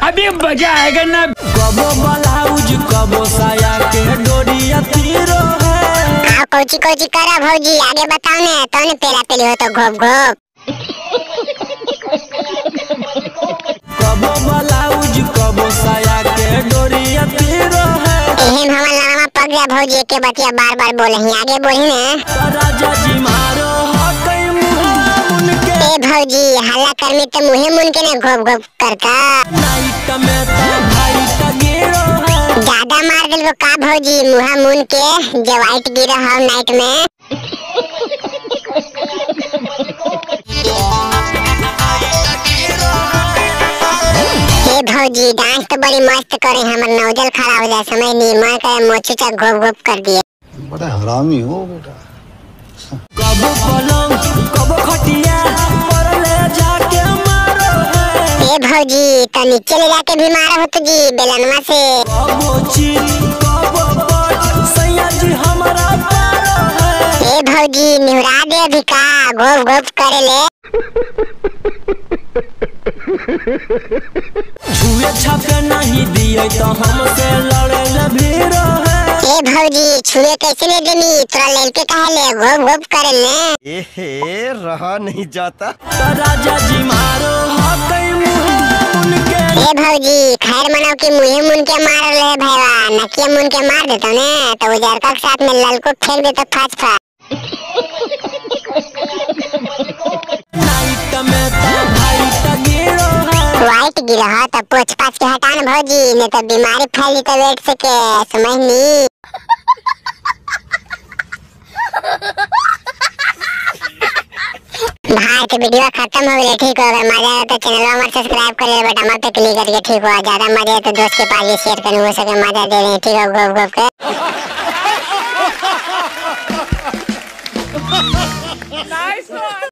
अभी मजा आएगा ना। कबो ब्लाउज कबो साया के डोरिया तीरो है। कोची कोची करा भौजी आगे बताओ ने तो ने पेला पेली हो तो घोप घोप। कबो ब्लाउज कबो साया के डोरिया तीरो है। एहन हमन लामा पग गया भौजी के बतिया बार-बार बोले ही आगे बोली ने। राजा जी मारो हकई मुहा मुनके। ए भौजी हल्ला करमी तो मुहे मुन के ने घोप घोप करता। नाइट में तो भाई का गिरो है। ज्यादा मार दिल वो का भौजी मुहा मुन के जो वाइट गिरा हम नाइट में। हे भौजी डांस तो बड़ी मस्त करे हमर नौजल खड़ा हो जाए समझ नहीं मैं करे मोचुचा घोप घोप कर दिए। बड़ा हरामी हो बेटा। कबो पलंग कबो खटिया पर ले जाके मारो है। ए भौजी तो नीचे ले जाके भी मारो हो तो जी बेलनवा से। कबो चीर कबो पट सैया जी हमारा पारो है। ए भौजी निहुरा दे अभी का घोप घोप करे ले। छुए छापे नहीं दिए तो हमसे लड़े ले भीरो है। ए भौजी छुए कैसे ले देनी तोरा लड़के कहा ले घोप घोप करे ले। एहे रहा नहीं जाता। राजा जी मारो हकई मुहा मुनके। ए भौजी खैर मनाओ कि मुहे मुन के मार ले भैया नकिया मुन के मार देता ने तो उजर का साथ में ललको फेंक दे तो फाच फाच। नाइट में तो भाई का गिरो है। वाइट गिरा हो तो पोछ पाछ के हटान भौजी नहीं तो बीमारी फैली तो वेट से के समझ नहीं। भाई के वीडियो खत्म हो गया ठीक हो अगर मजा आया तो चैनल हमारे सब्सक्राइब कर ले बटन पे क्लिक करके ठीक हो ज्यादा मजा आए तो दोस्त के पास शेयर करने हो सके मजा दे रहे ठीक हो घोप घोप के।